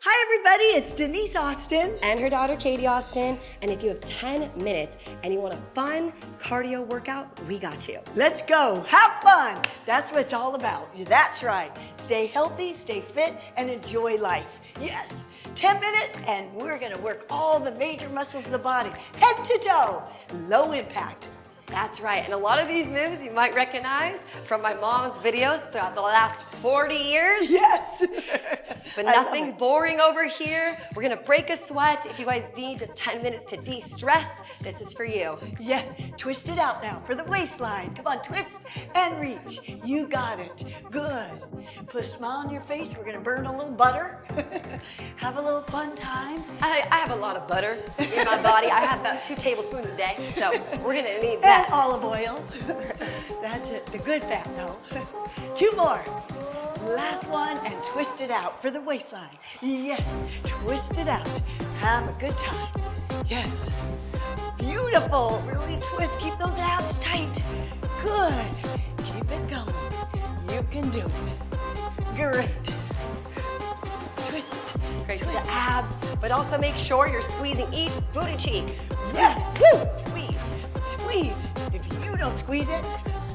Hi everybody, it's Denise Austin. And her daughter Katie Austin. And if you have 10 minutes and you want a fun cardio workout, we got you. Let's go, have fun. That's what it's all about. That's right. Stay healthy, stay fit, and enjoy life. Yes, 10 minutes and we're gonna work all the major muscles of the body, head to toe, low impact. That's right, and a lot of these moves you might recognize from my mom's videos throughout the last 40 years. Yes. But nothing boring over here. We're gonna break a sweat. If you guys need just 10 minutes to de-stress, this is for you. Yes, twist it out now for the waistline. Come on, twist and reach. You got it. Good. Put a smile on your face. We're gonna burn a little butter. Have a little fun time. I have a lot of butter in my body. I have about 2 tablespoons a day, so we're gonna need that. And olive oil. That's it, the good fat though. 2 more. Last one and twist it out for the waistline. Yes, twist it out. Have a good time. Yes. Beautiful. Really twist. Keep those abs tight. Good. Keep it going. You can do it. Great. Twist. Great Twist. for the abs, but also make sure you're squeezing each booty cheek. Yes. Woo! Squeeze. Squeeze. If you don't squeeze it,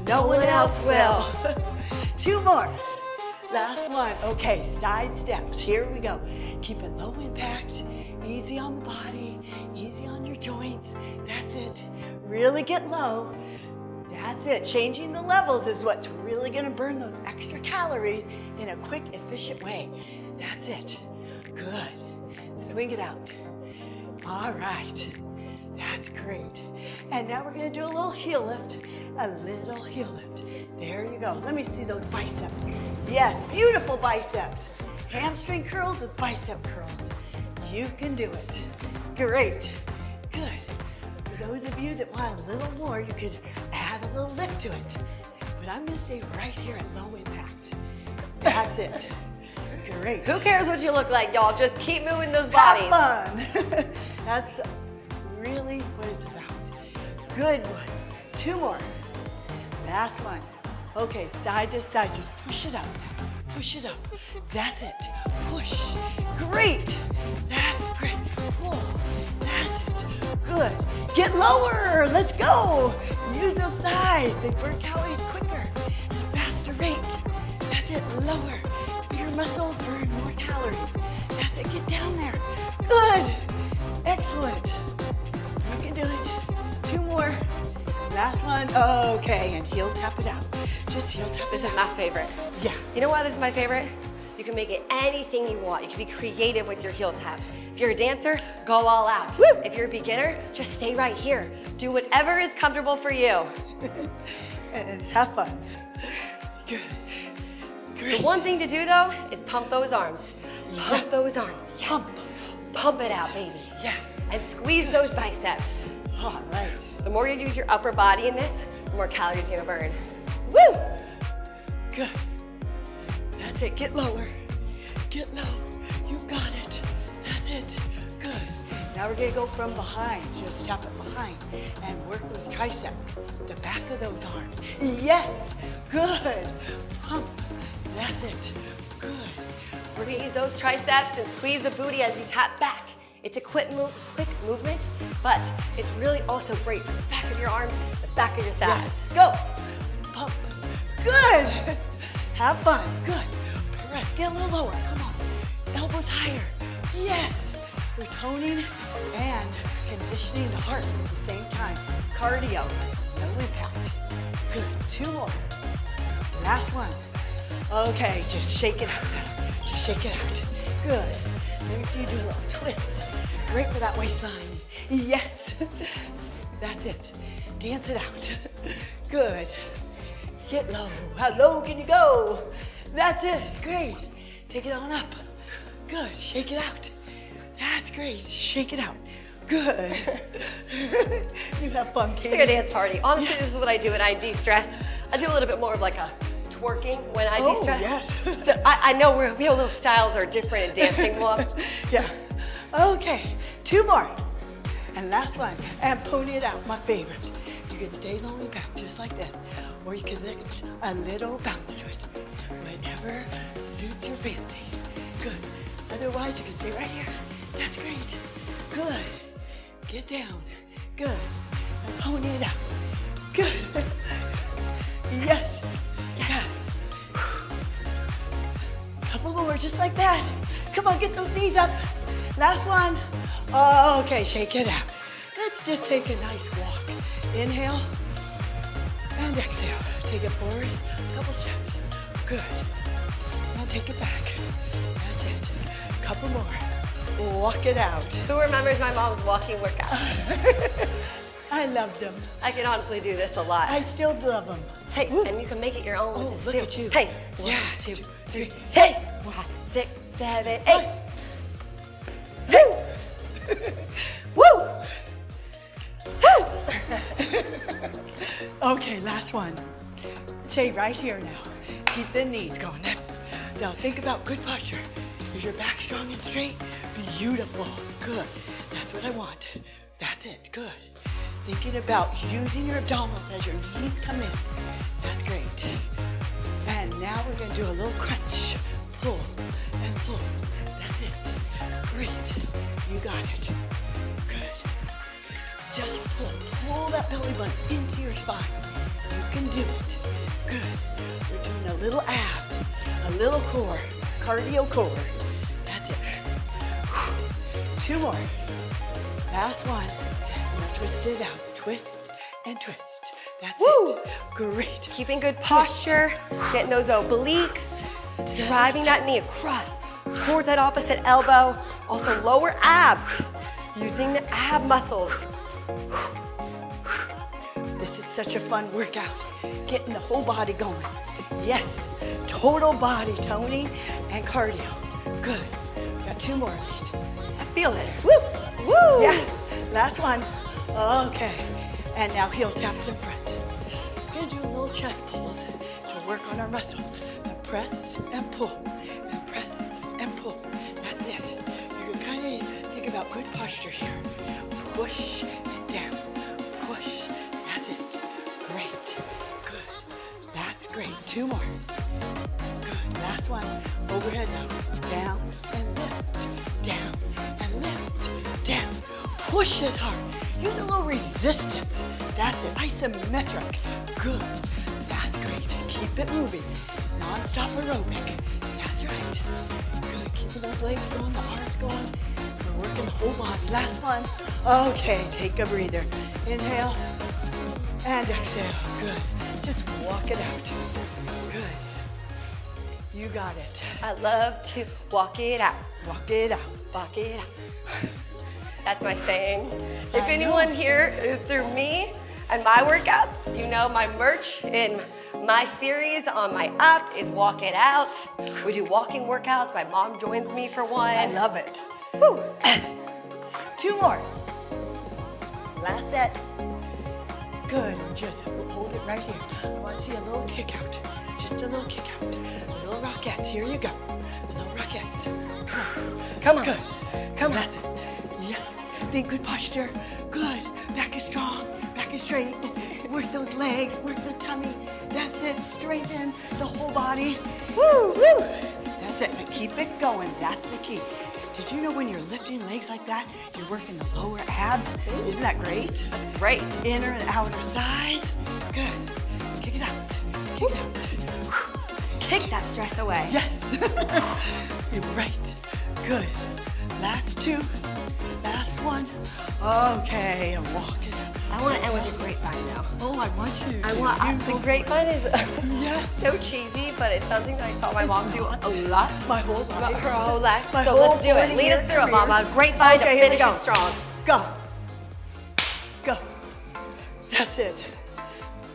no one else will. 2 more. Last one. Okay, side steps. Here we go. Keep it low impact, easy on the body, easy on your joints. That's it. Really get low. That's it. Changing the levels is what's really gonna burn those extra calories in a quick, efficient way. That's it. Good. Swing it out. All right. That's great. And now we're gonna do a little heel lift. A little heel lift. There you go. Let me see those biceps. Yes, beautiful biceps. Hamstring curls with bicep curls. You can do it. Great. Good. For those of you that want a little more, you could add a little lift to it. But I'm gonna stay right here at low impact. That's it. Great. Who cares what you look like, y'all? Just keep moving those bodies. Have fun. That's really what it's about. Good one. 2 more. Last one. Okay, side to side. Just push it up. Push it up. That's it. Push. Great. That's great. Pull. That's it. Good. Get lower. Let's go. Use those thighs. They burn calories quicker at a faster rate. That's it. Lower. Your muscles burn more calories. That's it. Get down there. Good. Excellent. You can do it. 2 more. Last one. Okay, and heel tap it out. Just heel tap it This is out. my favorite. Yeah. You know why this is my favorite? You can make it anything you want. You can be creative with your heel taps. If you're a dancer, go all out. Woo! If you're a beginner, just stay right here. Do whatever is comfortable for you. And have fun. Good. Great. The one thing to do though is pump those arms. Pump those arms. Yes. Pump. Pump it out, baby. Yeah. And squeeze those biceps. All right. The more you use your upper body in this, the more calories you're gonna burn. Woo! Good. That's it. Get lower. Get low. You got it. That's it. Good. Now we're gonna go from behind. Just tap it behind and work those triceps, the back of those arms. Yes. Good. Pump. That's it. Good. Squeeze those triceps and squeeze the booty as you tap back. It's a quick movement, but it's really also great for the back of your arms, the back of your thighs. Yes. Go. Pump. Good. Have fun. Good. Press. Get a little lower. Come on. Elbows higher. Yes. We're toning and conditioning the heart at the same time. Cardio. No impact. Good. 2 more. Last one. Okay. Just shake it out now. Just shake it out. Good. Let me see you do a little twist. Great for that waistline. Yes. That's it. Dance it out. Good. Get low. How low can you go? That's it. Great. Take it on up. Good. Shake it out. That's great. Shake it out. Good. You have fun, Katie. It's like a dance party. Honestly, this is what I do when I de-stress. I do a little bit more of like a twerking when I de-stress. Yes. So I know we have little styles are different in dancing. Yeah. Okay. 2 more. And last one. And pony it out, my favorite. You can stay low and back just like that. Or you can lift a little bounce to it. Whatever suits your fancy. Good. Otherwise, you can stay right here. That's great. Good. Get down. Good. And pony it out. Good. Yes. Yes. Couple more, just like that. Come on, get those knees up. Last one. Okay, shake it out. Let's just take a nice walk. Inhale and exhale. Take it forward, couple steps. Good. And take it back. That's it. Couple more. Walk it out. Who remembers my mom's walking workout? I loved them. I can honestly do this a lot. I still love them. Hey, Woo. and you can make it your own Oh, with this look too. at you. Hey, Yeah. 1, 2, 3. Hey. 5, 6, 7, 8. Woo! Woo! Woo! Okay, last one. Stay right here now. Keep the knees going. Now think about good posture. Is your back strong and straight? Beautiful. Good. That's what I want. That's it. Good. Thinking about using your abdominals as your knees come in. That's great. And now we're going to do a little crunch. Pull and pull. That's it. Great. You got it. Good. Just pull. Pull that belly button into your spine. You can do it. Good. We're doing a little abs, a little core, cardio core. That's it. 2 more. Last one. Now twist it out. Twist and twist. That's Woo. it. Great. Keeping good posture, getting those obliques, driving that knee across towards that opposite elbow. Also lower abs, using the ab muscles. This is such a fun workout. Getting the whole body going. Yes. Total body toning and cardio. Good. Got 2 more of these. I feel it. Woo! Woo! Yeah. Last one. Okay. And now heel taps in front. We're gonna do a little chest pulls to work on our muscles. And press and pull. And press and pull. That's it. You can kind of think about good posture here. Push and down. Push. That's it. Great. Good. That's great. 2 more. Good. Last one. Overhead now. Down and lift. Down and lift. Down. Push it hard. Use a little resistance. That's it. Isometric. Good. That's great. Keep it moving. Non-stop aerobic. That's right. Good. Keeping those legs going, the arms going. We're working the whole body. Last one. Okay. Take a breather. Inhale and exhale. Good. Just walk it out. Good. You got it. I love to walk it out. Walk it out. Walk it out. That's my saying. If I anyone know. here is through me and my workouts, you know my merch in my series on my app is Walk It Out. We do walking workouts. My mom joins me for one. I love it. Woo. 2 more. Last set. Good. Just hold it right here. I want to see a little kick out. Just a little kick out. Little rockettes. Here you go. Little rockettes. Come on. Good. Come on. That's it. Yes. Think good posture. Good. Back is strong. Back is straight. Work those legs. Work the tummy. That's it. Straighten the whole body. Woo, woo. That's it. But keep it going. That's the key. Did you know when you're lifting legs like that, you're working the lower abs? Isn't that great? That's great. Inner and outer thighs. Good. Kick it out. Kick it out. Kick that stress away. Yes. You're right. Good. Last 2. Last one. Okay, and walk it out. I want to end with a grapevine now. Oh, I want you to. The grapevine is Yeah. so cheesy, but it's something that I saw my mom do a lot. My whole life. Her whole life. My So whole let's do it. 40 Lead us year through it, career. Mama. Grapevine to Okay, here we finish go. it strong. Go. Go. That's it.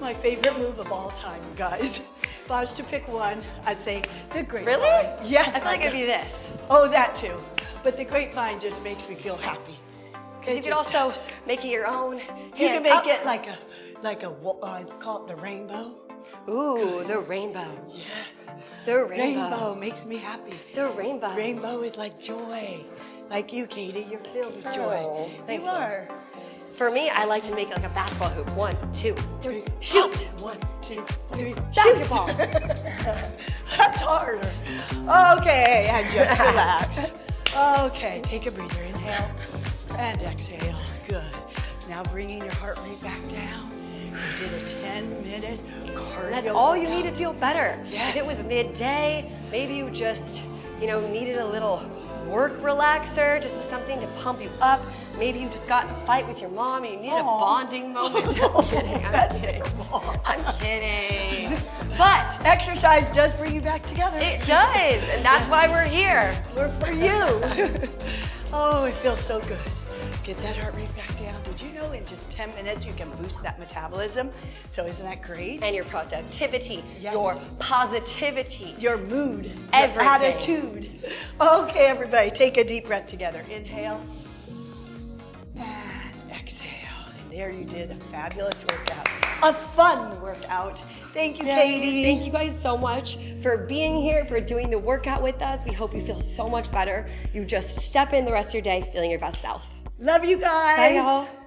My favorite move of all time, you guys. If I was to pick one, I'd say the grapevine. Really? Yes. I feel like it'd be this. Oh, that too. But the grapevine just makes me feel happy. Because you could also make it your own. You can Hands make up. it like call it the rainbow. Ooh, the rainbow. Yes. The rainbow. Rainbow makes me happy. The rainbow. Rainbow is like joy. Like you, Katie, you're filled with joy. Oh, thank you you. are. For me, I like to make it like a basketball hoop. 1, 2, 3, shoot. 1, 2, 3, Basketball. That's harder. Okay, and just relax. Okay, take a breather. Inhale and exhale. Good. Now bringing your heart rate back down. You did a 10-minute cardio. That's all you workout. need to feel better. Yes. If it was midday, maybe you just, needed a little work relaxer, just something to pump you up. Maybe you just got in a fight with your mom and you needed a bonding moment. I'm kidding. That's I'm kidding. terrible. I'm kidding. But Exercise does bring you back together. it does, and that's why we're here. We're for you. Oh, it feels so good. Get that heart rate back down. Did you know in just 10 minutes you can boost that metabolism? So isn't that great? And your productivity, Yes. your positivity. Your mood, Everything. your attitude. Okay, everybody, take a deep breath together. Inhale and exhale. And there you did a fabulous workout, a fun workout. Thank you, Katie. Thank you guys so much for being here, for doing the workout with us. We hope you feel so much better. You just step in the rest of your day feeling your best self. Love you guys. Bye, y'all.